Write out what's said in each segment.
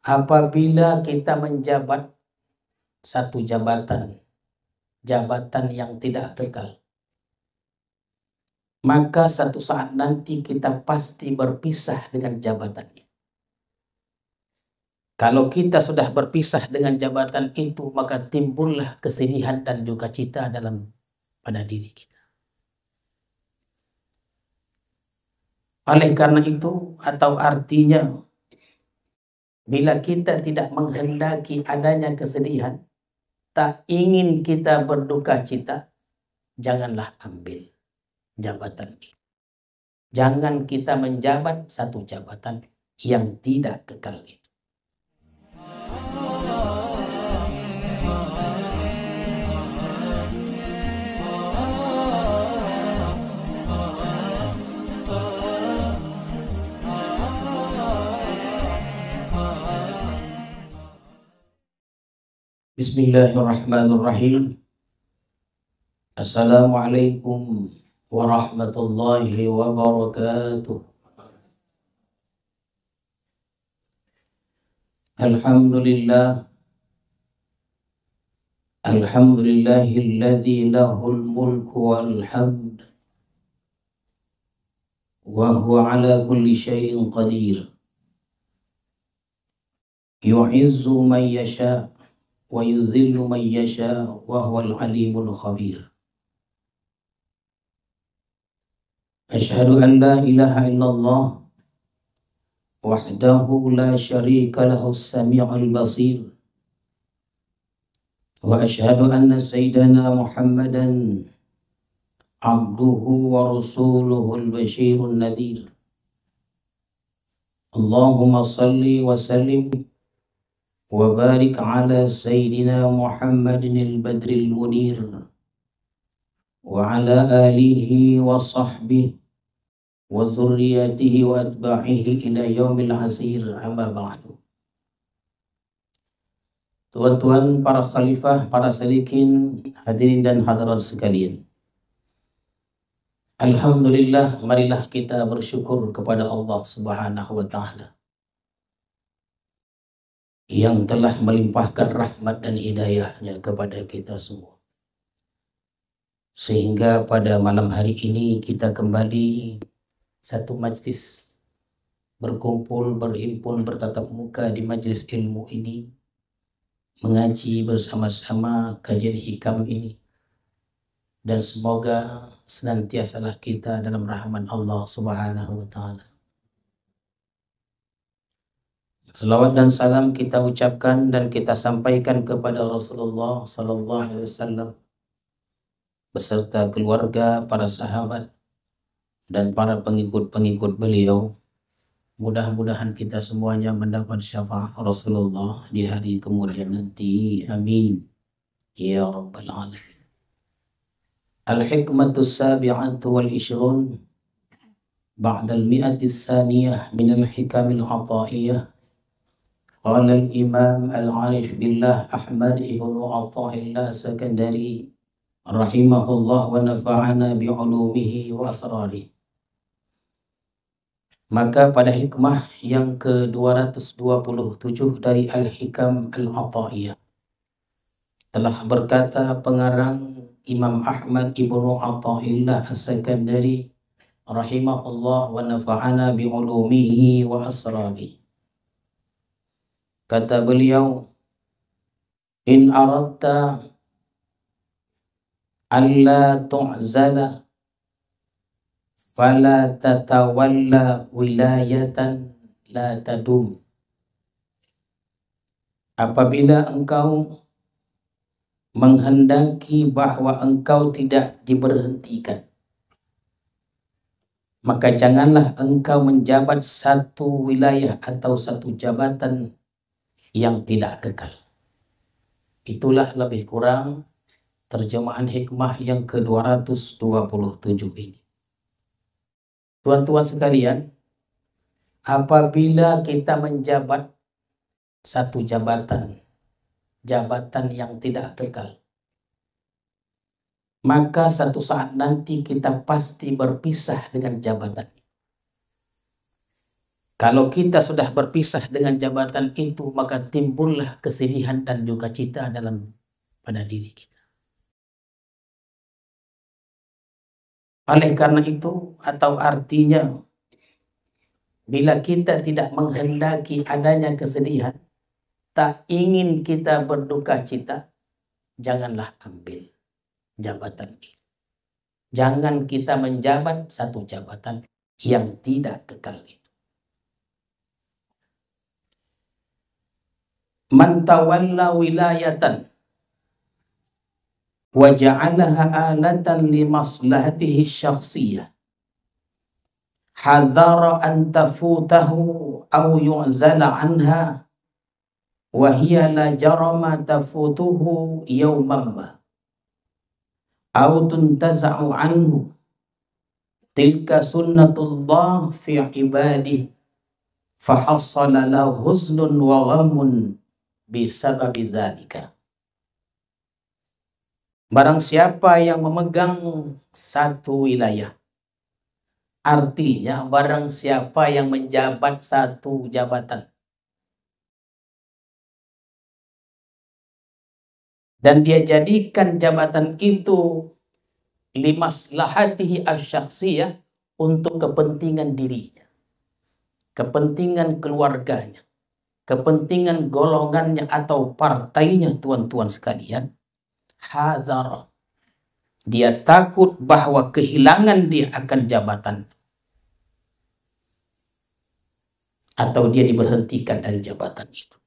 Apabila kita menjabat satu jabatan yang tidak kekal, maka satu saat nanti kita pasti berpisah dengan jabatan itu. Kalau kita sudah berpisah dengan jabatan itu, maka timbullah kesedihan dan duka cita pada diri kita. Oleh karena itu, atau artinya, bila kita tidak menghendaki adanya kesedihan, tak ingin kita berduka cita, janganlah ambil jabatan itu. Jangan kita menjabat satu jabatan yang tidak kekal itu. Bismillahirrahmanirrahim. Assalamualaikum warahmatullahi wabarakatuh. Alhamdulillahilladzi lahul mulku wal hamd wa huwa ala kulli syai'in qadir. Yu'izzu man yasha' wa yudhillu man yasha' wa huwal alimul khabir. Asyhadu an la ilaha illallah wahdahu la syarika lahu as-sami'ul basir, wa asyhadu anna sayyidana Muhammadan abduhu wa rasuluhul basyirun nadhir. Allahumma salli wa sallim wa barik ala sayyidina Muhammadin al-badril munir wa ala alihi wa sahbihi wa dzurriyyatihi wa atba'ihi ila yaumil asir, amma ba'du. Tuan-tuan, para khalifah, para salikin, hadirin dan hadirat sekalian, alhamdulillah, marilah kita bersyukur kepada Allah Subhanahu wa ta'ala yang telah melimpahkan rahmat dan hidayahnya kepada kita semua, sehingga pada malam hari ini kita kembali satu majlis berkumpul, berhimpun, bertatap muka di majlis ilmu ini, mengaji bersama-sama kajian hikam ini, dan semoga senantiasalah kita dalam rahmat Allah Subhanahu wa ta'ala. Salawat dan salam kita ucapkan dan kita sampaikan kepada Rasulullah sallallahu alaihi wasallam beserta keluarga, para sahabat dan para pengikut-pengikut beliau. Mudah-mudahan kita semuanya mendapat syafaat Rasulullah di hari kemudian nanti. Amin ya rabbal alamin. Al-hikmatus sabi'atu wal ishrun ba'da al-mi'atis tsaniyah min al-hikamil ata'iyah. Qala al-imam al-arif billah Ahmad ibnu Atha'illah Sakandari rahimahullah wa nafa'ana bi'ulumihi wa asrarihi. Maka pada hikmah yang ke-227 dari Al-Hikam Al-Ata'iyah telah berkata pengarang Imam Ahmad ibnu Atha'illah As-Sakandari rahimahullah wa nafa'ana bi'ulumihi wa asrarihi. Kata beliau, in aradta alla tu'zala fala tatawalla wilayatan la tadum. Apabila engkau menghendaki bahwa engkau tidak diberhentikan, maka janganlah engkau menjabat satu wilayah atau satu jabatan yang tidak kekal. Itulah lebih kurang terjemahan hikmah yang ke-227 ini. Tuan-tuan sekalian, apabila kita menjabat satu jabatan yang tidak kekal, maka satu saat nanti kita pasti berpisah dengan jabatan. Kalau kita sudah berpisah dengan jabatan itu, maka timbullah kesedihan dan duka cita pada diri kita. Oleh karena itu, atau artinya, bila kita tidak menghendaki adanya kesedihan, tak ingin kita berduka cita, janganlah ambil jabatan itu. Jangan kita menjabat satu jabatan yang tidak kekal itu. Man tawalla wilayatan wa ja'alaha alatan li maslahatihi syakhsiyah hadhara an tafutahu aw yu'zala anha wa hiya la jarama tafutuhu yawman ma aw tuntaza'u anhu tilka sunnatullah fi ibadihi fahassala lahu huznun wa ghammun bisababi dzalika. Barang siapa yang memegang satu wilayah, artinya barang siapa yang menjabat satu jabatan dan dia jadikan jabatan itu limaslahatihi asyakhsiyah, untuk kepentingan dirinya, kepentingan keluarganya, kepentingan golongannya atau partainya, tuan-tuan sekalian, hazar, dia takut bahwa kehilangan dia akan jabatan atau dia diberhentikan dari jabatan itu.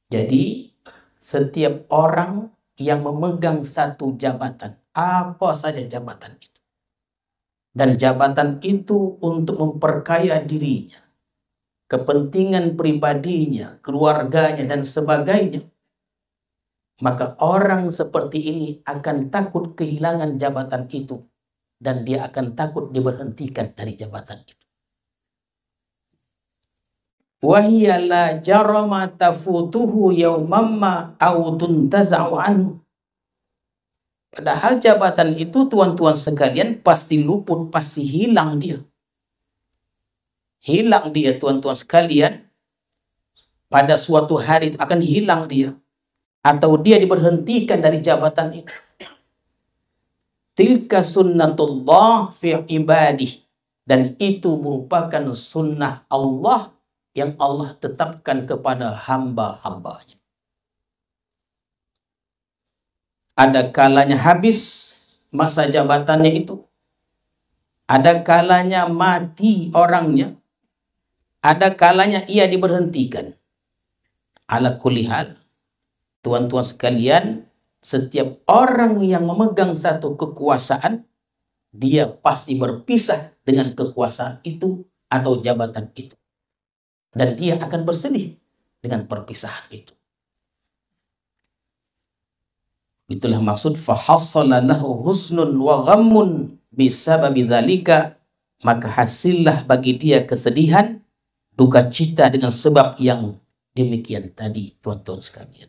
Jadi setiap orang yang memegang satu jabatan, apa saja jabatan itu, dan jabatan itu untuk memperkaya dirinya, kepentingan pribadinya, keluarganya, dan sebagainya, maka orang seperti ini akan takut kehilangan jabatan itu dan dia akan takut diberhentikan dari jabatan itu. Wahiya la jarama tafutuhu yawmamma aw tuntaza'u anhu. Padahal jabatan itu, tuan-tuan sekalian, pasti luput, pasti hilang dia. Hilang dia, tuan-tuan sekalian. Pada suatu hari akan hilang dia. Atau dia diberhentikan dari jabatan itu. Tilka sunnatullah fi ibadih. Dan itu merupakan sunnah Allah yang Allah tetapkan kepada hamba-hambanya. Ada kalanya habis masa jabatannya itu. Ada kalanya mati orangnya. Ada kalanya ia diberhentikan. Ala kulli hal, tuan-tuan sekalian, setiap orang yang memegang satu kekuasaan, dia pasti berpisah dengan kekuasaan itu atau jabatan itu. Dan dia akan bersedih dengan perpisahan itu. Itulah maksud fahassala lahu husnun wa ghammun bisababi dzalika, maka hasillah bagi dia kesedihan, duka cita dengan sebab yang demikian tadi, tuan-tuan sekalian.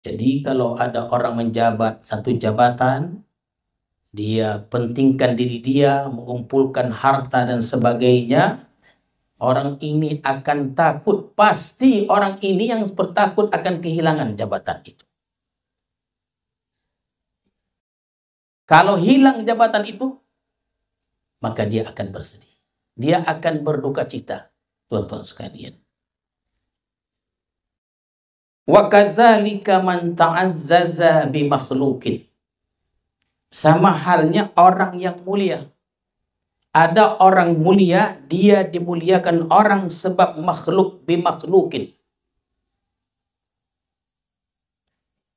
Jadi kalau ada orang menjabat satu jabatan, dia pentingkan diri dia, mengumpulkan harta dan sebagainya, orang ini akan takut, pasti orang ini yang bertakut akan kehilangan jabatan itu. Kalau hilang jabatan itu, maka dia akan bersedih. Dia akan berduka cita, tuan-tuan sekalian. Wa kadzalika man ta'azzaza bi makhluqin. Sama halnya orang yang mulia. Ada orang mulia, dia dimuliakan orang sebab makhluk bimakhlukin.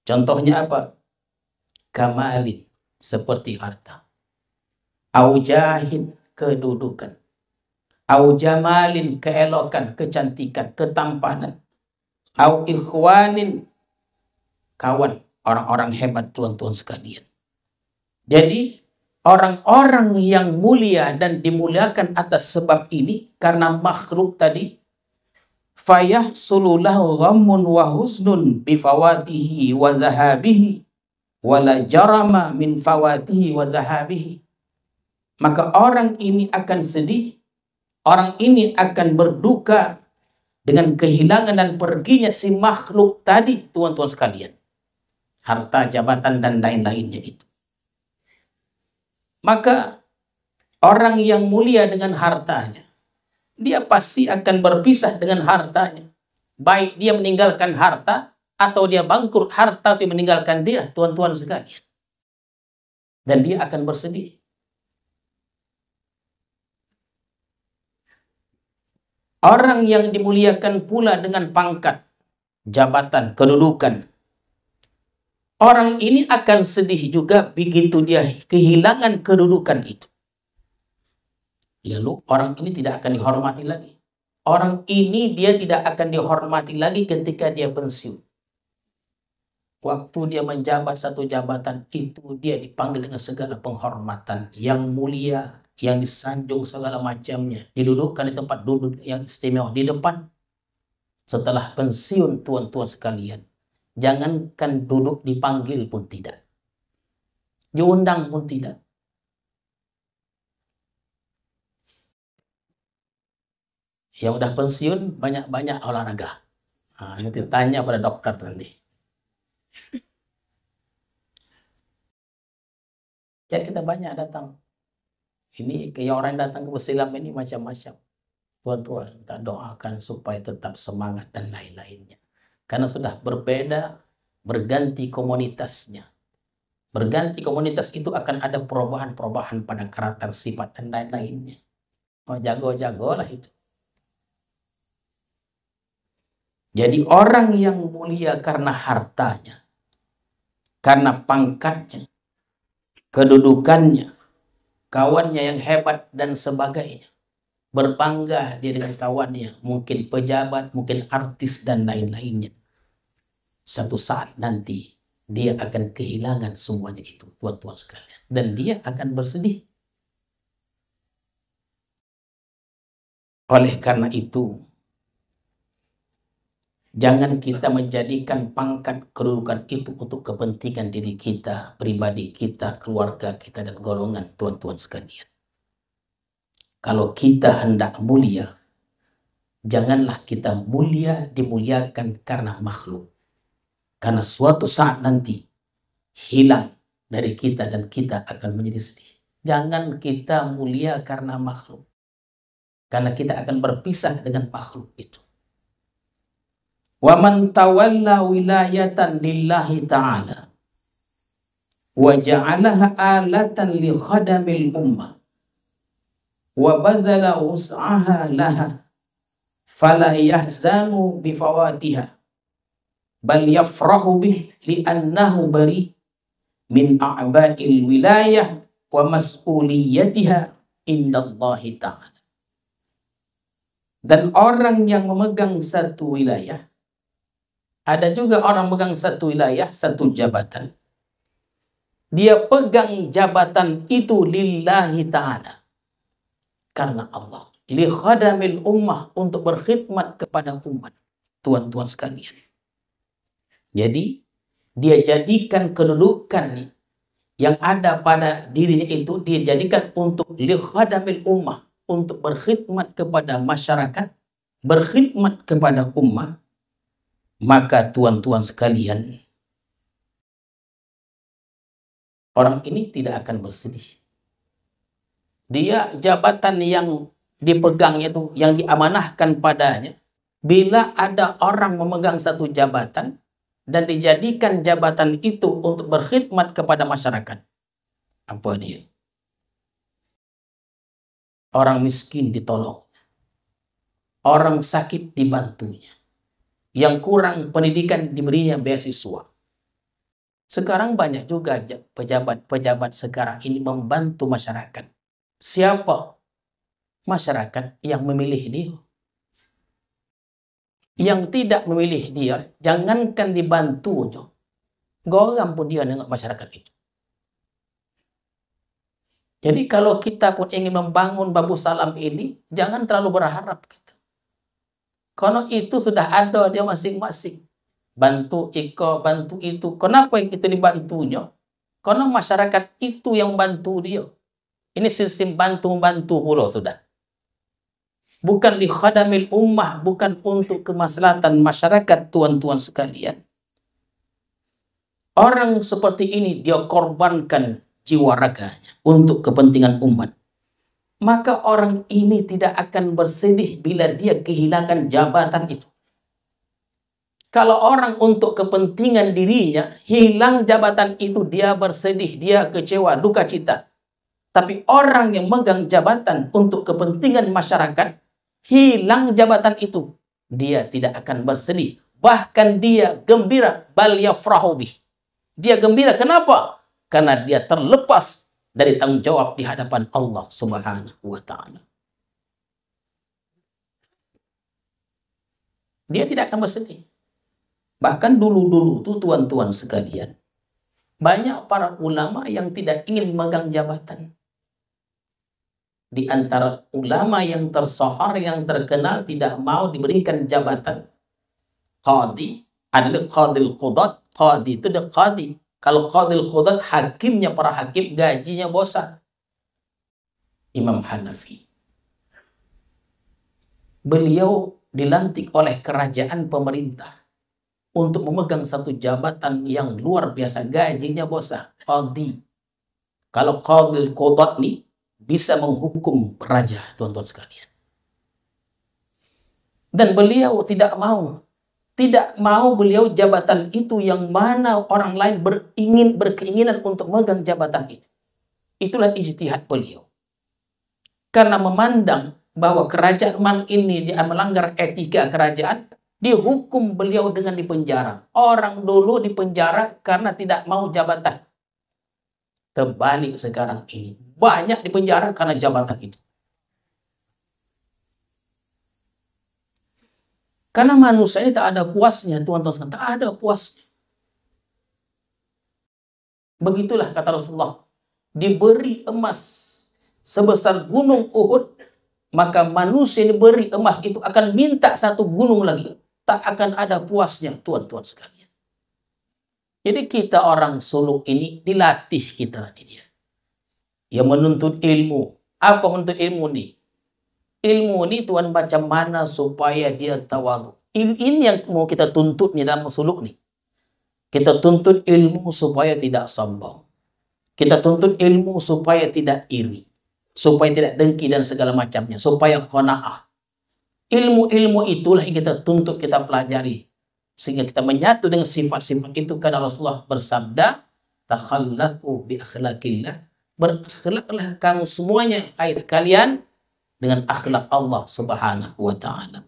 Contohnya apa? Kamalin, seperti harta. Au jahin, kedudukan. Au jamalin, keelokan, kecantikan, ketampanan. Au ikhwanin, kawan, orang-orang hebat, tuan-tuan sekalian. Jadi orang-orang yang mulia dan dimuliakan atas sebab ini karena makhluk tadi, fayahsulu lahu ghammun wa husnun bifawatihi wa zahabihi wala jarama min fawatihi wa zahabihi. maka orang ini akan sedih, orang ini akan berduka dengan kehilangan dan perginya si makhluk tadi, tuan-tuan sekalian. Harta, jabatan, dan lain-lainnya itu. Maka orang yang mulia dengan hartanya, dia pasti akan berpisah dengan hartanya. Baik dia meninggalkan harta, atau dia bangkrut harta itu meninggalkan dia, tuan-tuan sekalian. Dan dia akan bersedih. Orang yang dimuliakan pula dengan pangkat, jabatan, kedudukan, orang ini akan sedih juga begitu dia kehilangan kedudukan itu. Lalu orang ini tidak akan dihormati lagi. Orang ini dia tidak akan dihormati lagi ketika dia pensiun. Waktu dia menjabat satu jabatan itu, dia dipanggil dengan segala penghormatan yang mulia, yang disanjung segala macamnya, didudukkan di tempat duduk yang istimewa di depan. Setelah pensiun, tuan-tuan sekalian, jangankan duduk dipanggil pun tidak, diundang pun tidak. Yang udah pensiun banyak-banyak olahraga. Nanti tanya pada dokter nanti. Ya kita banyak datang. Ini kayak orang yang datang ke pesilam ini macam-macam. Tuan-tuan, kita doakan supaya tetap semangat dan lain-lainnya. Karena sudah berbeda, berganti komunitasnya. Berganti komunitas itu akan ada perubahan-perubahan pada karakter, sifat, dan lain-lainnya. Oh, jago-jagolah itu. Jadi orang yang mulia karena hartanya, karena pangkatnya, kedudukannya, kawannya yang hebat dan sebagainya. Berbangga dia dengan kawannya, mungkin pejabat, mungkin artis dan lain-lainnya. Satu saat nanti dia akan kehilangan semuanya itu, tuan-tuan sekalian. Dan dia akan bersedih. Oleh karena itu, jangan kita menjadikan pangkat kedudukan itu untuk kepentingan diri kita, pribadi kita, keluarga kita, dan golongan, tuan-tuan sekalian. Kalau kita hendak mulia, janganlah kita mulia dimuliakan karena makhluk. Karena suatu saat nanti hilang dari kita dan kita akan menjadi sedih. Jangan kita mulia karena makhluk. Karena kita akan berpisah dengan makhluk itu. Wa man tawalla wilayatan lillahi ta'ala wa ja'alaha alatan li khadamil ummah wa bazala us'aha laha fala yahzanu bifawatiha bal yafrahu bih li'annahu bari min a'ba'il wilayah wa mas'uliyatiha indallahi ta'ala. Dan orang yang memegang satu wilayah, ada juga orang memegang satu wilayah, satu jabatan, dia pegang jabatan itu lillahi ta'ala, karena Allah, li khadamil ummah, untuk berkhidmat kepada umat, tuan-tuan sekalian. Jadi dia jadikan kedudukan yang ada pada dirinya itu, dia jadikan untuk li khadamil ummah, untuk berkhidmat kepada masyarakat, berkhidmat kepada ummah. Maka tuan-tuan sekalian, orang ini tidak akan bersedih. Dia jabatan yang dipegangnya itu, yang diamanahkan padanya, bila ada orang memegang satu jabatan dan dijadikan jabatan itu untuk berkhidmat kepada masyarakat, apa dia? Orang miskin ditolong, orang sakit dibantunya, yang kurang pendidikan diberinya beasiswa. Sekarang banyak juga pejabat-pejabat sekarang ini membantu masyarakat. Siapa? Masyarakat yang memilih dia. Yang tidak memilih dia, jangankan dibantunya, goram pun dia dengan masyarakat itu. Jadi kalau kita pun ingin membangun Babu Salam ini, jangan terlalu berharap gitu. Karena itu sudah ada dia masing-masing. Bantu iko, bantu itu. Kenapa yang itu dibantunya? Karena masyarakat itu yang bantu dia. Ini sistem bantu-bantu pula sudah. Bukan li khadamil ummah, bukan untuk kemaslahatan masyarakat, tuan-tuan sekalian. Orang seperti ini dia korbankan jiwa raganya untuk kepentingan umat. Maka orang ini tidak akan bersedih bila dia kehilangan jabatan itu. Kalau orang untuk kepentingan dirinya, hilang jabatan itu, dia bersedih, dia kecewa, duka cita. Tapi orang yang megang jabatan untuk kepentingan masyarakat, hilang jabatan itu, dia tidak akan bersedih. Bahkan dia gembira, bal yafrahu bih. Dia gembira, kenapa? Karena dia terlepas dari tanggung jawab di hadapan Allah Subhanahu wa ta'ala. Dia tidak akan bersedih. Bahkan dulu-dulu itu, tuan-tuan sekalian, banyak para ulama yang tidak ingin memegang jabatan. Di antara ulama yang tersohor, yang terkenal, tidak mau diberikan jabatan qadi adalah qadil qudat. Qadi itu adalah qadi. Kalau qadil qudat, hakimnya para hakim, gajinya bosan. Imam Hanafi. Beliau dilantik oleh kerajaan pemerintah untuk memegang satu jabatan yang luar biasa, gajinya bosan. Qadi. Kalau qadil qudat nih, bisa menghukum raja, tuan-tuan sekalian. Dan beliau tidak mau beliau jabatan itu yang mana orang lain berkeinginan untuk memegang jabatan itu. Itulah ijtihad beliau. Karena memandang bahwa kerajaan ini dia melanggar etika kerajaan, dihukum beliau dengan dipenjara. Orang dulu dipenjara karena tidak mau jabatan. Terbalik sekarang ini. Banyak dipenjara karena jabatan itu. Karena manusia ini tak ada puasnya, tuan-tuan, tak ada puasnya. Begitulah kata Rasulullah, diberi emas sebesar gunung Uhud, maka manusia diberi emas itu akan minta satu gunung lagi. Tak akan ada puasnya, tuan-tuan sekalian. Jadi kita orang suluk ini dilatih kita ini dia. Yang menuntut ilmu. Apa menuntut ilmu nih? Ilmu ini tuan macam mana supaya dia tawadhu. Ini yang mau kita tuntut nih dalam suluk nih. Kita tuntut ilmu supaya tidak sombong. Kita tuntut ilmu supaya tidak iri. Supaya tidak dengki dan segala macamnya. Supaya qanaah. Ilmu-ilmu itulah yang kita tuntut, kita pelajari. Sehingga kita menyatu dengan sifat-sifat itu. Karena Rasulullah bersabda, takhallaqu bi akhlaqillah. Berakhlaklah kamu semuanya, hai sekalian, dengan akhlak Allah Subhanahu wa ta'ala.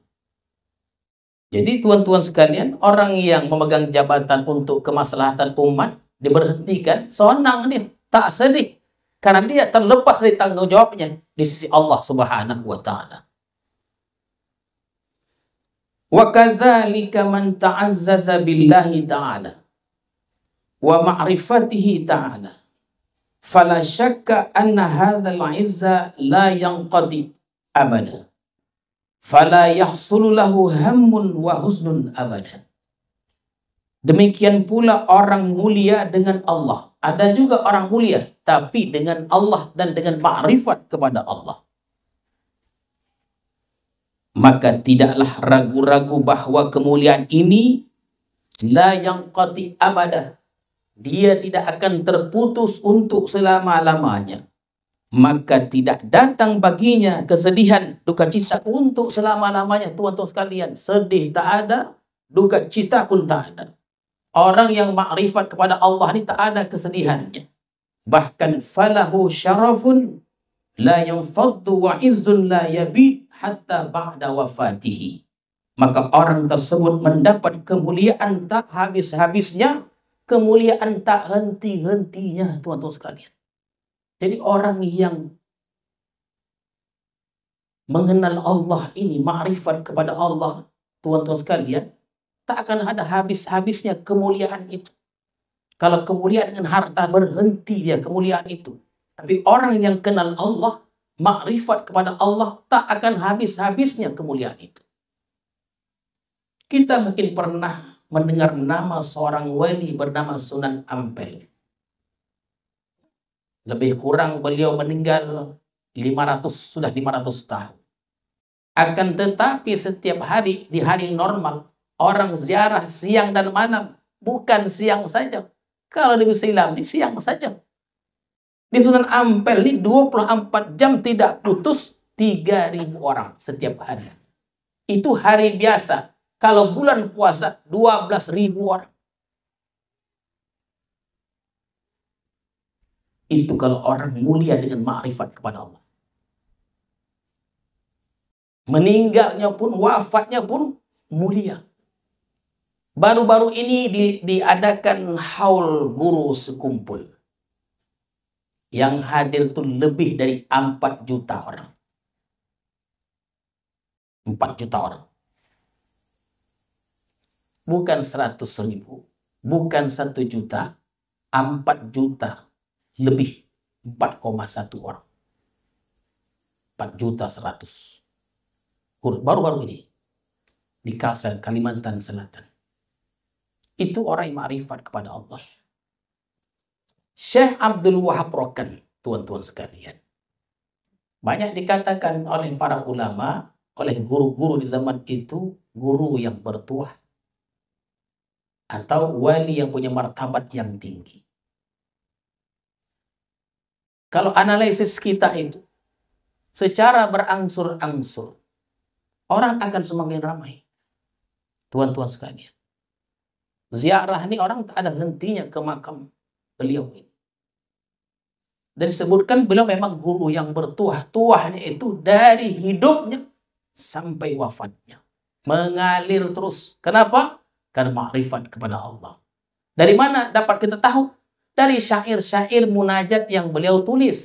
Jadi tuan-tuan sekalian, orang yang memegang jabatan untuk kemaslahatan umat, diberhentikan, senang dia, tak sedih. Karena dia terlepas dari tanggung jawabnya di sisi Allah Subhanahu wa ta'ala. Wa kadzalika man ta'azzaza billahi ta'ala wa ma'rifatihi ta'ala fala syakka anna hadzal 'izza la yanqadi abada. Fala yahsulu lahu hammun wa husnun abada. Demikian pula orang mulia dengan Allah. Ada juga orang mulia, tapi dengan Allah dan dengan ma'rifat kepada Allah. Maka tidaklah ragu-ragu bahwa kemuliaan ini la yanqati abada. Dia tidak akan terputus untuk selama-lamanya. Maka tidak datang baginya kesedihan, duka cita untuk selama-lamanya. Tuan-tuan sekalian, sedih tak ada, duka cita pun tak ada. Orang yang makrifat kepada Allah ini tak ada kesedihannya. Bahkan falahu syarafun la yanfaddu wa izzun la yabid hatta ba'da wafatihi. Maka orang tersebut mendapat kemuliaan tak habis-habisnya, kemuliaan tak henti-hentinya, tuan-tuan sekalian. Jadi orang yang mengenal Allah ini, ma'rifat kepada Allah, tuan-tuan sekalian, tak akan ada habis-habisnya kemuliaan itu. Kalau kemuliaan dengan harta berhenti dia kemuliaan itu. Tapi orang yang kenal Allah, makrifat kepada Allah, tak akan habis-habisnya kemuliaan itu. Kita mungkin pernah mendengar nama seorang wali bernama Sunan Ampel. Lebih kurang beliau meninggal 500 tahun. Akan tetapi setiap hari, di hari normal, orang ziarah siang dan malam. Bukan siang saja. Kalau di Islam ini siang saja. Di Sunan Ampel ini 24 jam tidak putus, 3.000 orang setiap hari. Itu hari biasa. Kalau bulan puasa 12.000 orang. Itu kalau orang mulia dengan ma'rifat kepada Allah. Meninggalnya pun, wafatnya pun mulia. Baru-baru ini diadakan haul guru sekumpul. Yang hadir itu lebih dari 4 juta orang. 4 juta orang. Bukan 100.000. Bukan 1 juta. 4 juta. Lebih. 4,1 orang. 4.100.000. Baru-baru ini. Di Kalsel, Kalimantan Selatan. Itu orang yang ma'rifat kepada Allah. Syekh Abdul Wahab Rokan, tuan-tuan sekalian. Banyak dikatakan oleh para ulama, oleh guru-guru di zaman itu, guru yang bertuah. Atau wali yang punya martabat yang tinggi. Kalau analisis kita itu, secara berangsur-angsur, orang akan semakin ramai. Tuan-tuan sekalian. Ziarah ini orang tak ada hentinya ke makam beliau ini. Dan disebutkan beliau memang guru yang bertuah. Tuahnya itu dari hidupnya sampai wafatnya. Mengalir terus. Kenapa? Karena ma'rifat kepada Allah. Dari mana dapat kita tahu? Dari syair-syair munajat yang beliau tulis.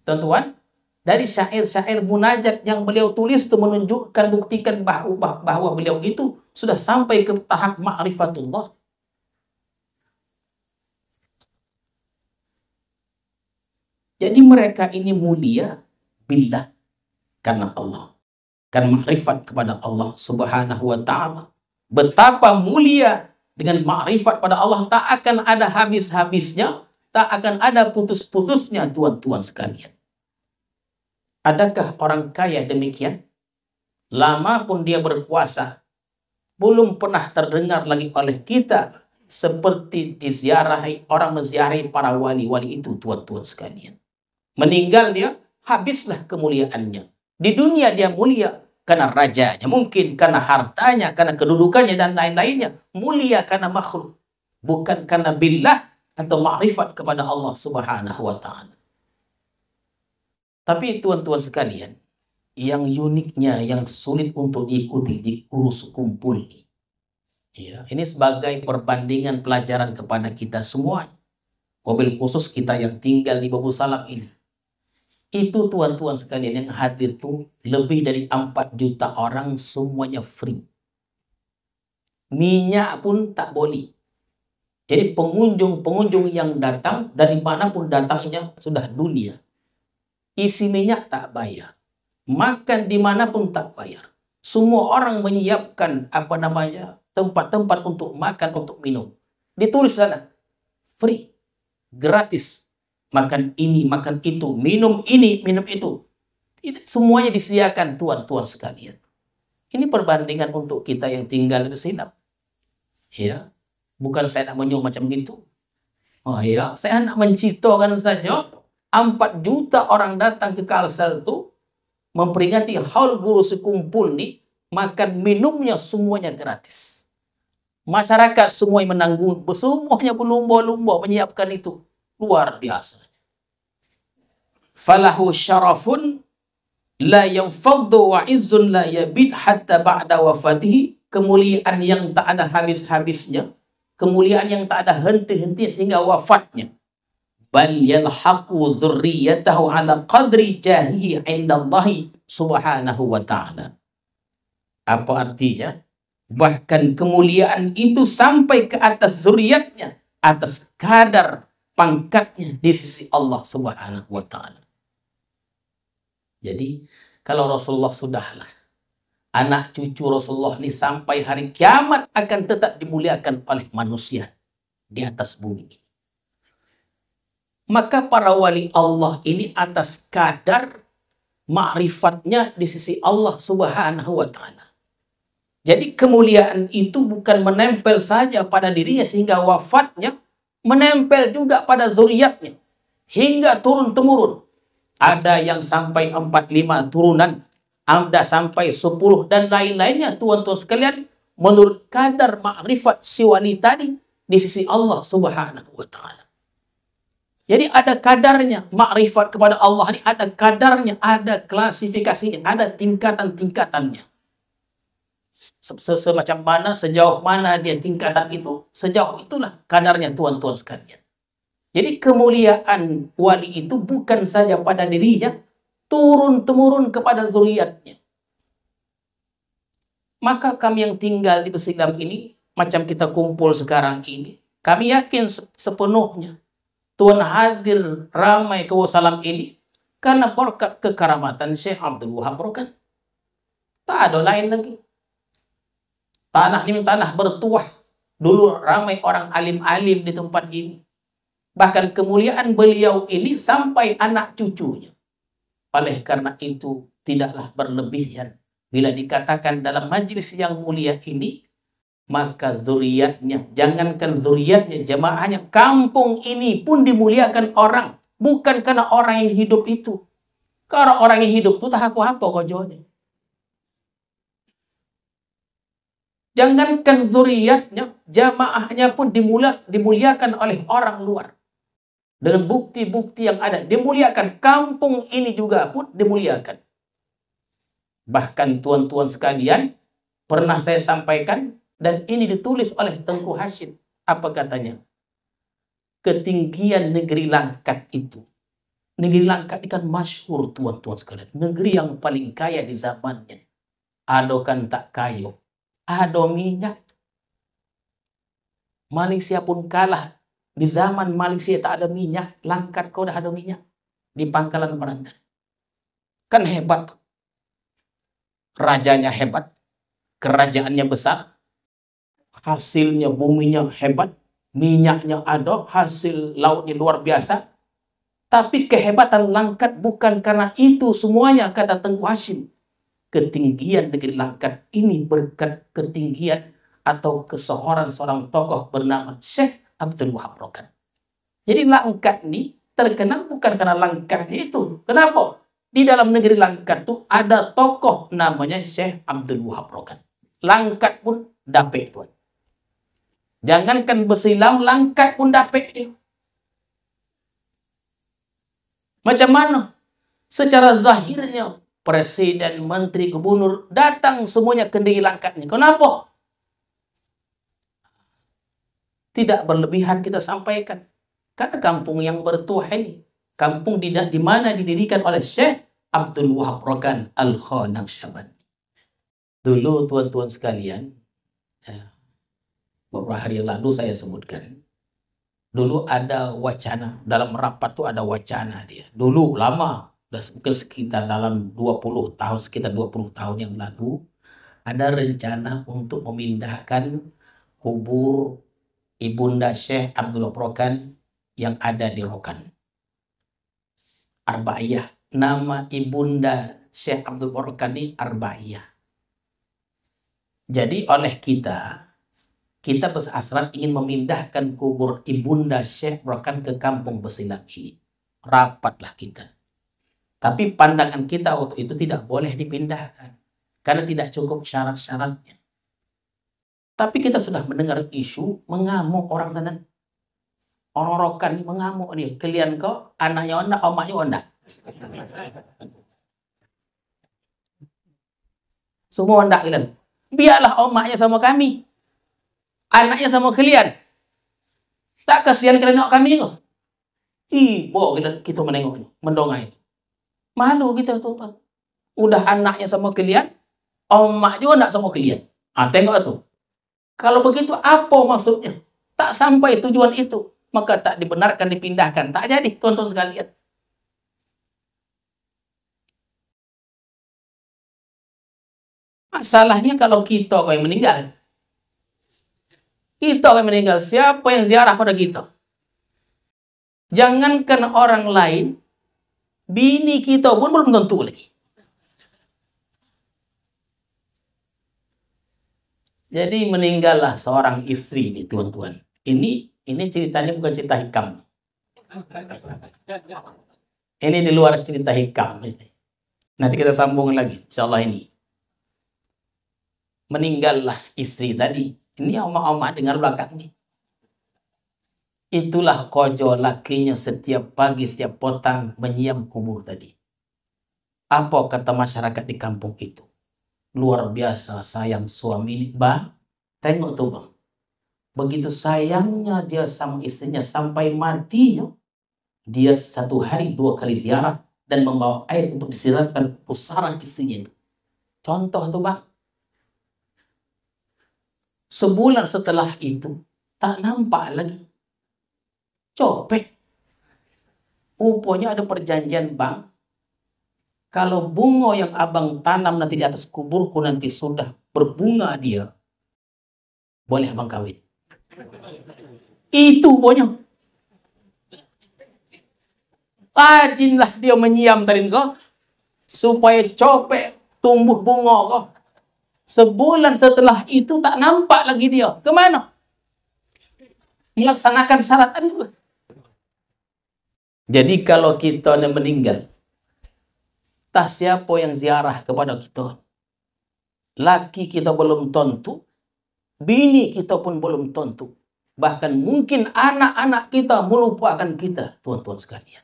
Tuan-tuan, dari syair-syair munajat yang beliau tulis itu menunjukkan, buktikan bahwa beliau itu sudah sampai ke tahap ma'rifatullah. Jadi mereka ini mulia billah karena Allah. Karena ma'rifat kepada Allah subhanahu wa ta'ala. Betapa mulia dengan ma'rifat pada Allah, tak akan ada habis-habisnya, tak akan ada putus-putusnya, tuan-tuan sekalian. Adakah orang kaya demikian? Lama pun dia berkuasa, belum pernah terdengar lagi oleh kita seperti diziarahi, orang menziarahi para wali-wali itu, tuan-tuan sekalian. Meninggal dia, habislah kemuliaannya. Di dunia dia mulia karena rajanya, mungkin karena hartanya, karena kedudukannya dan lain-lainnya. Mulia karena makhluk, bukan karena billah atau ma'rifat kepada Allah subhanahu wa ta'ala. Tapi tuan-tuan sekalian, yang uniknya, yang sulit untuk diikuti di kursus kumpul ini. Ya, ini sebagai perbandingan pelajaran kepada kita semua. Mobil khusus kita yang tinggal di Babu Salam ini. Itu tuan-tuan sekalian yang hadir tuh lebih dari 4 juta orang, semuanya free. Minyak pun tak boleh. Jadi pengunjung-pengunjung yang datang dari manapun datangnya sudah dunia. Isi minyak tak bayar. Makan dimanapun tak bayar. Semua orang menyiapkan tempat-tempat untuk makan, untuk minum. Ditulis sana, free, gratis. Makan ini, makan itu, minum ini, minum itu. Semuanya disediakan, tuan-tuan sekalian. Ini perbandingan untuk kita yang tinggal di sini. Ya, bukan saya nak menyuruh macam gitu. Oh ya, saya nak menciptakan saja 4 juta orang datang ke Kalsel itu memperingati haul guru sekumpul nih, makan minumnya semuanya gratis. Masyarakat semua yang menanggung, semuanya berlumba-lumba menyiapkan itu. Luar biasa. Falahu syarafun la yanfaddu wa izzun la yabid hatta ba'da wafatihi. Kemuliaan yang tak ada habis-habisnya. Kemuliaan yang tak ada henti-henti sehingga wafatnya. Bal yalhaqu dzurriyyatahu ala qadri jahihi indallahi subhanahu wa ta'ala. Apa artinya? Bahkan kemuliaan itu sampai ke atas zuriatnya, atas kadar pangkatnya di sisi Allah subhanahu wa ta'ala. Jadi kalau Rasulullah sudahlah, anak cucu Rasulullah ini sampai hari kiamat akan tetap dimuliakan oleh manusia di atas bumi. Maka para wali Allah ini atas kadar ma'rifatnya di sisi Allah Subhanahu wa Ta'ala. Jadi kemuliaan itu bukan menempel saja pada dirinya sehingga wafatnya, menempel juga pada zuriatnya hingga turun-temurun. Ada yang sampai 45 turunan, ada sampai 10 dan lain-lainnya, tuan-tuan sekalian, menurut kadar ma'rifat si wali tadi di sisi Allah Subhanahu wa Ta'ala. Jadi ada kadarnya, makrifat kepada Allah ini ada kadarnya, ada klasifikasinya, ada tingkatan-tingkatannya. Semacam mana, sejauh mana dia tingkatan itu, sejauh itulah kadarnya tuan-tuan sekalian. Jadi kemuliaan wali itu bukan saja pada dirinya, turun-temurun kepada zuriatnya. Maka kami yang tinggal di Besilam ini, macam kita kumpul sekarang ini, kami yakin sepenuhnya Tuhan hadir ramai ke Wassalam ini karena berkat kekaramatan Syekh Abdul Wahab Rokan. Tak ada lain lagi. Tanah ini tanah bertuah. Dulu ramai orang alim-alim di tempat ini. Bahkan kemuliaan beliau ini sampai anak cucunya. Oleh karena itu tidaklah berlebihan bila dikatakan dalam majlis yang mulia ini, maka zuriatnya, jangankan zuriatnya, jamaahnya, kampung ini pun dimuliakan orang. Bukan karena orang yang hidup itu. Karena orang yang hidup itu tak apa-apa kojonya. Jangankan zuriatnya, jamaahnya pun dimuliakan oleh orang luar. Dengan bukti-bukti yang ada, dimuliakan. Kampung ini juga pun dimuliakan. Bahkan tuan-tuan sekalian, pernah saya sampaikan, dan ini ditulis oleh Tengku Hashim. Apa katanya? Ketinggian negeri Langkat itu. Negeri Langkat ini kan masyhur tuan-tuan sekalian. Negeri yang paling kaya di zamannya. Ado kan tak kayo. Ado minyak. Malaysia pun kalah. Di zaman Malaysia tak ada minyak. Langkat kau dah ada minyak. Di Pangkalan Merandan. Kan hebat. Rajanya hebat. Kerajaannya besar. Hasilnya buminya hebat, minyaknya ada, hasil lautnya luar biasa. Tapi kehebatan Langkat bukan karena itu semuanya, kata Tengku Hashim. Ketinggian negeri Langkat ini berkat ketinggian atau kesohoran seorang tokoh bernama Syekh Abdul Wahab Rokan. Jadi Langkat ini terkenal bukan karena Langkat itu. Kenapa? Di dalam negeri Langkat itu ada tokoh namanya Syekh Abdul Wahab Rokan. Langkat pun dapet tuan. Jangankan Besilam, Langkat pun dapet dia. Macam mana? Secara zahirnya, presiden, menteri, gubernur, datang semuanya ke negeri Langkat ini. Kenapa? Tidak berlebihan kita sampaikan. Karena kampung yang bertuah ini. Kampung di mana didirikan oleh Syekh Abdul Wahab Rokan Al-Khanakshabandi. Dulu tuan-tuan sekalian, beberapa hari yang lalu saya sebutkan, dulu ada wacana, dalam rapat tuh ada wacana dia. Dulu lama, mungkin sekitar dalam 20 tahun, sekitar 20 tahun yang lalu, ada rencana untuk memindahkan kubur Ibunda Syekh Abdul Wahab Rokan yang ada di Rokan. Arba'iyah, nama Ibunda Syekh Abdul Wahab Rokan ini Arba'iyah. Jadi oleh kita berhasrat ingin memindahkan kubur Ibunda Syekh Rokan ke kampung Besilam ini. Rapatlah kita. Tapi pandangan kita waktu itu tidak boleh dipindahkan. Karena tidak cukup syarat-syaratnya. Tapi kita sudah mendengar isu mengamuk orang sana. Orang Rokan mengamuk dia. Kalian kok anaknya onda, omaknya onda. Semua onda kalian. Biarlah omaknya sama kami. Anaknya sama kalian. Tak kasihan kalian nengok kami kok. Ibu kita menengoknya, mendongak itu. Malu kita tuh. Udah anaknya sama kalian, omak juga enggak sama kalian. Tengok tuh. Kalau begitu apa maksudnya? Tak sampai tujuan itu, maka tak dibenarkan dipindahkan. Tak jadi, tuan-tuan sekalian. Masalahnya kalau kita kok yang meninggal. Kita akan meninggal. Siapa yang ziarah pada kita? Jangankan orang lain, bini kita pun belum tentu lagi. Jadi meninggallah seorang istri nih, tuan-tuan. Ini ceritanya bukan cerita hikam. Ini di luar cerita hikam. Nanti kita sambung lagi, insyaallah ini. Meninggallah istri tadi. Ini oma-oma dengar belakang nih. Itulah kojo lakinya setiap pagi, setiap petang menyiam kubur tadi. Apa kata masyarakat di kampung itu? Luar biasa sayang suami ini. Bang, tengok tuh bang. Begitu sayangnya dia sama istrinya sampai matinya. Dia 1 hari 2 kali ziarah dan membawa air untuk disiramkan pusaran istrinya itu. Contoh tuh bang. Sebulan setelah itu tak nampak lagi. Copek. Rupanya ada perjanjian bang. Kalau bunga yang abang tanam nanti di atas kuburku nanti sudah berbunga dia. Boleh abang kawin. Itu pokoknya. Rajinlah dia menyiam tadi kok. Supaya copek tumbuh bunga kok. Sebulan setelah itu tak nampak lagi dia. Kemana? Melaksanakan syarat tadi. Jadi kalau kita meninggal, tak siapa yang ziarah kepada kita. Laki kita belum tentu, bini kita pun belum tentu. Bahkan mungkin anak-anak kita melupakan kita, tuan-tuan sekalian.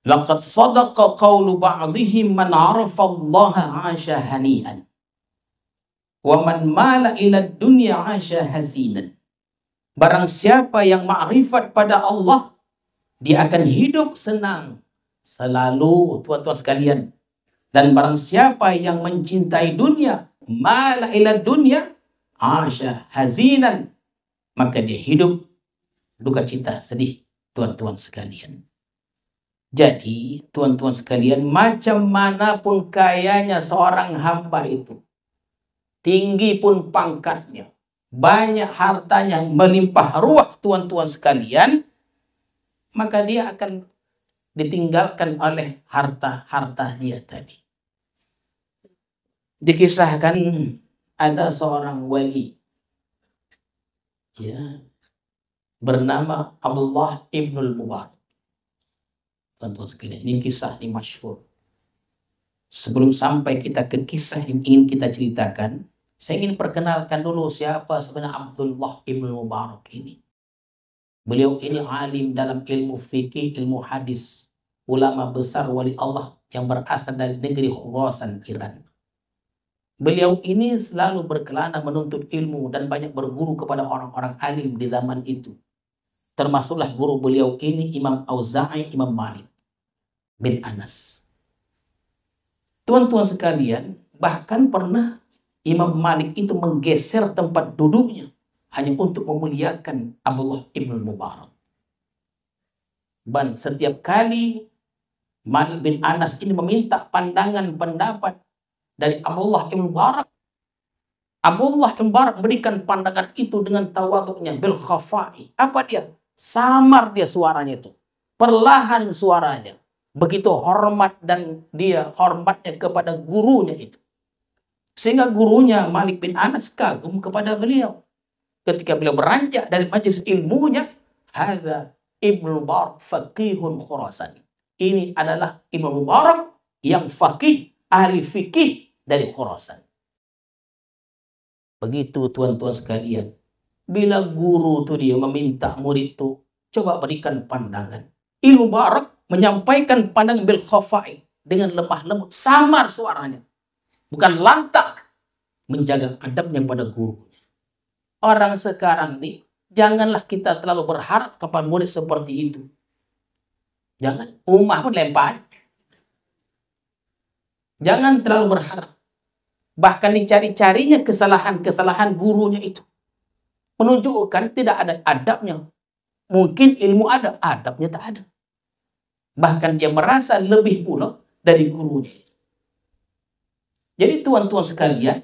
Laqad sadaqa qawlu ba'dihim man 'arafa Allah 'asha hani'an. Wa man mala ila dunya 'asha hazinan. Barang siapa yang ma'rifat pada Allah, dia akan hidup senang selalu, tuan-tuan sekalian. Dan barang siapa yang mencintai dunia, mala ila dunya 'asha hazinan, maka dia hidup duka cita, sedih, tuan-tuan sekalian. Jadi, tuan-tuan sekalian, macam manapun kayanya seorang hamba itu, tinggi pun pangkatnya, banyak hartanya, melimpah ruah, tuan-tuan sekalian, maka dia akan ditinggalkan oleh harta-harta dia tadi. Dikisahkan ada seorang wali, ya, bernama Abdullah ibnul Mubarak. Tuan-tuan sekalian, ini kisah ini masyhur. Sebelum sampai kita ke kisah yang ingin kita ceritakan, saya ingin perkenalkan dulu siapa sebenarnya Abdullah ibnul Mubarak ini. Beliau ini alim dalam ilmu fikih, ilmu hadis, ulama besar wali Allah yang berasal dari negeri Khurasan, Iran. Beliau ini selalu berkelana menuntut ilmu dan banyak berguru kepada orang-orang alim di zaman itu. Termasuklah guru beliau ini Imam Auza'i, Imam Malik bin Anas. Tuan-tuan sekalian, bahkan pernah Imam Malik itu menggeser tempat duduknya hanya untuk memuliakan Abdullah ibn Mubarak. Dan setiap kali Malik bin Anas ini meminta pandangan pendapat dari Abdullah ibn Mubarak, Abdullah ibn Mubarak memberikan pandangan itu dengan tawaduknya, bil khafai. Apa dia? Samar dia suaranya itu. Perlahan suaranya. Begitu hormat dan dia hormatnya kepada gurunya itu. Sehingga gurunya Malik bin Anas kagum kepada beliau. Ketika beliau beranjak dari majelis ilmunya, hadza Ibnu Mubarak faqihun Khurasan. Ini adalah Ibnu Mubarak yang faqih, ahli fikih dari Khurasan. Begitu tuan-tuan sekalian. Bila guru itu dia meminta murid itu, coba berikan pandangan. Ibnu Mubarak menyampaikan pandangan bil khafai, dengan lemah lembut, samar suaranya. Bukan lantak, menjaga adabnya pada gurunya. Orang sekarang nih, janganlah kita terlalu berharap kepada murid seperti itu. Jangan, umah pun lempar. Jangan terlalu berharap. Bahkan dicari-carinya kesalahan-kesalahan gurunya itu. Menunjukkan tidak ada adabnya. Mungkin ilmu ada, adabnya tak ada. Bahkan dia merasa lebih pula dari gurunya. Jadi tuan-tuan sekalian,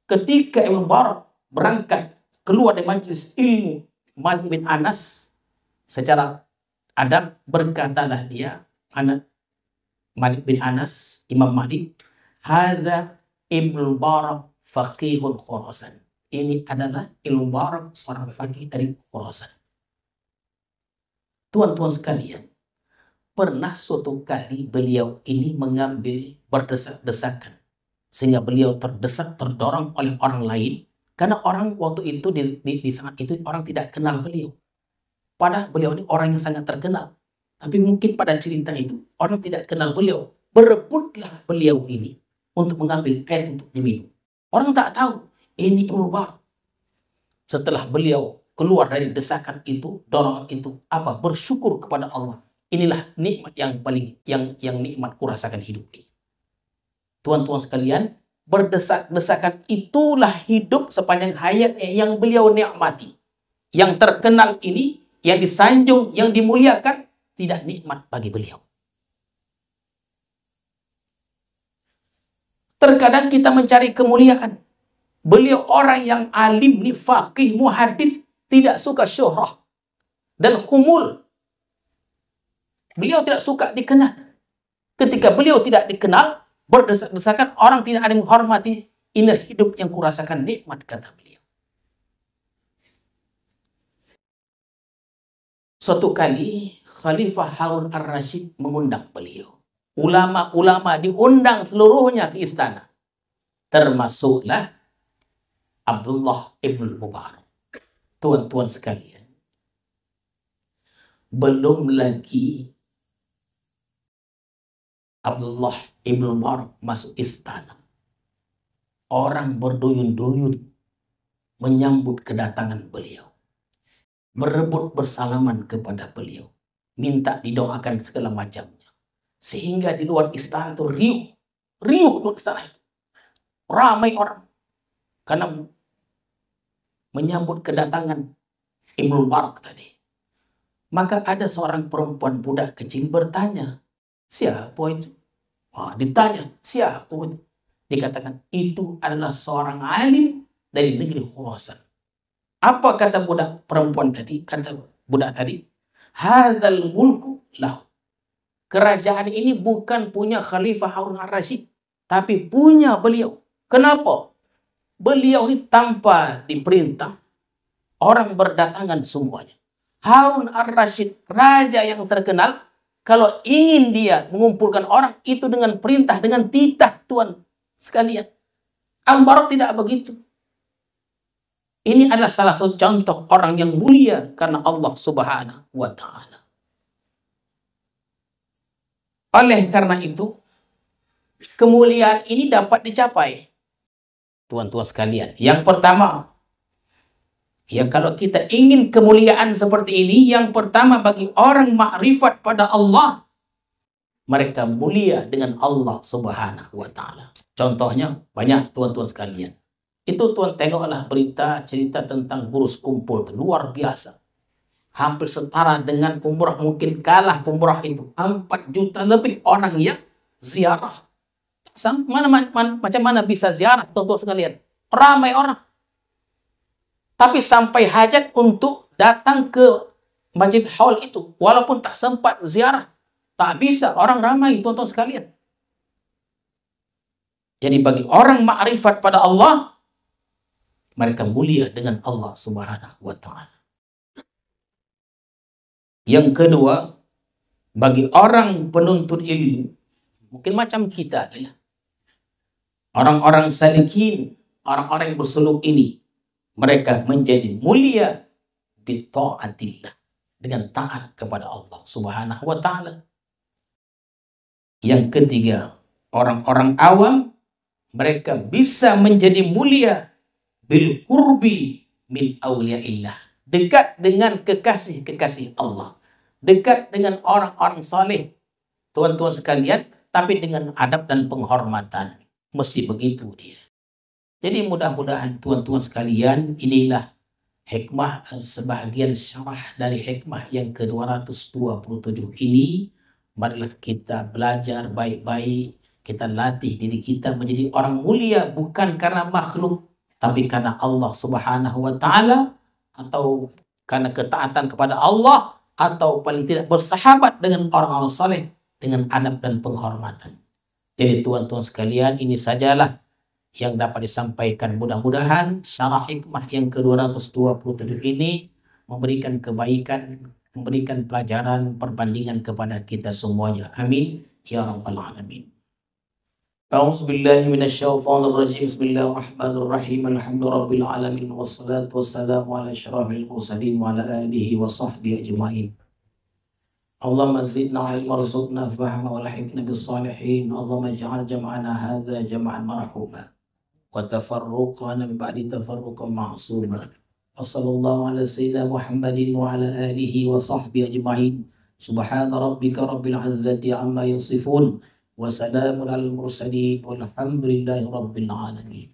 ketika Ibnu Mubarak berangkat keluar dari majelis ilmu, Malik bin Anas secara adab berkatalah dia, anak Malik bin Anas, Imam Malik, hadza Ibnu Barak faqihun Khurasan. Ini adalah Ibnu Barak, seorang faqih dari Khurasan. Tuan-tuan sekalian, pernah suatu kali beliau ini mengambil berdesak-desakan, sehingga beliau terdesak, terdorong oleh orang lain, karena orang waktu itu di saat itu orang tidak kenal beliau. Padahal beliau ini orang yang sangat terkenal. Tapi mungkin pada cerita itu, orang tidak kenal beliau. Berebutlah beliau ini untuk mengambil air untuk diminum. Orang tak tahu, ini Ibnu Barak. Setelah beliau keluar dari desakan itu, dorongan itu, apa? Bersyukur kepada Allah. Inilah nikmat yang paling, yang nikmat kurasakan hidup ini. Tuan-tuan sekalian, berdesak-desakan itulah hidup sepanjang hayat yang beliau nikmati. Yang terkenal ini, yang disanjung, yang dimuliakan, tidak nikmat bagi beliau. Terkadang kita mencari kemuliaan. Beliau orang yang alim, nih, faqih, muhadis, tidak suka syuhrah dan khumul. Beliau tidak suka dikenal. Ketika beliau tidak dikenal, berdesak-desakan, orang tidak ada yang menghormati. Ini hidup yang kurasakan nikmat, kata beliau. Suatu kali Khalifah Harun ar-Rasyid mengundang beliau. Ulama-ulama diundang seluruhnya ke istana. Termasuklah Abdullah ibn Mubarak. Tuan-tuan sekalian, belum lagi Abdullah ibn Mubarak masuk istana, orang berduyun-duyun menyambut kedatangan beliau. Berebut bersalaman kepada beliau, minta didoakan segala macamnya, sehingga di luar istana itu riuh di istana itu, ramai orang karena menyambut kedatangan Ibnu Barak tadi. Maka ada seorang perempuan budak kecil bertanya, siapa itu? Ditanya, siapa itu? Dikatakan, itu adalah seorang alim dari negeri Khurasan. Apa kata budak perempuan tadi? Kata budak tadi, hadzal mulku lahu. Kerajaan ini bukan punya Khalifah Harun ar-Rasyid, tapi punya beliau. Kenapa? Beliau ini tanpa diperintah, orang berdatangan semuanya. Harun ar-Rasyid, raja yang terkenal, kalau ingin dia mengumpulkan orang, itu dengan perintah, dengan titah, tuan sekalian. Al-Barak tidak begitu. Ini adalah salah satu contoh orang yang mulia karena Allah Subhanahu wa Ta'ala. Oleh karena itu, kemuliaan ini dapat dicapai. Tuan-tuan sekalian, yang pertama, ya kalau kita ingin kemuliaan seperti ini, yang pertama bagi orang makrifat pada Allah, mereka mulia dengan Allah Subhanahu wa Ta'ala. Contohnya banyak, tuan-tuan sekalian. Itu tuan tengoklah berita cerita tentang ngurus kumpul, luar biasa. Hampir setara dengan umrah, mungkin kalah umrah itu. 4 juta lebih orang yang ziarah. Macam mana bisa ziarah, tuan-tuan sekalian? Ramai orang. Tapi sampai hajat untuk datang ke Masjid Haul itu. Walaupun tak sempat ziarah. Tak bisa, orang ramai, tuan-tuan sekalian. Jadi bagi orang makrifat pada Allah, mereka mulia dengan Allah Subhanahu wa Ta'ala. Yang kedua, bagi orang penuntut ilmu, mungkin macam kita, orang-orang salikin, orang-orang yang bersuluk ini, mereka menjadi mulia bi ta'atillah, dengan taat kepada Allah Subhanahu wa Ta'ala. Yang ketiga, orang-orang awam, mereka bisa menjadi mulia bil qurbi min awliyaillah, dekat dengan kekasih-kekasih Allah, dekat dengan orang-orang saleh, tuan-tuan sekalian, tapi dengan adab dan penghormatan. Mesti begitu dia. Jadi mudah-mudahan tuan-tuan sekalian, inilah hikmah, sebahagian syarah dari hikmah yang ke-227 ini. Marilah kita belajar baik-baik, kita latih diri kita menjadi orang mulia, bukan karena makhluk, tapi karena Allah Subhanahu wa Ta'ala, atau karena ketaatan kepada Allah, atau paling tidak bersahabat dengan orang-orang saleh dengan adab dan penghormatan. Jadi tuan-tuan sekalian, ini sajalah yang dapat disampaikan. Mudah-mudahan syarah hikmah yang ke-227 ini memberikan kebaikan, memberikan pelajaran, perbandingan kepada kita semuanya. Amin ya rabbal alamin. A'udzu billahi minasyaitonir rajim. Bismillahirrahmanirrahim. Alhamdulillahirabbil alamin wassalatu wassalamu ala asyrafil mursalin wa ala alihi wa sahbihi ajmain. Allahumma zidna ilma warzuqna fahma wa lahiqna bis salihin. Allahumma ij'al jam'ana hadza jam'an marhuma wa tafarruqana min ba'di tafarruqan ma'suma. Wa sallallahu ala sayyidina Muhammadin wa ala alihi wa sahbihi ajmain. Subhana rabbika rabbil izzati amma yasifun wa salamun alal mursalin walhamdulillahi rabbil alamin.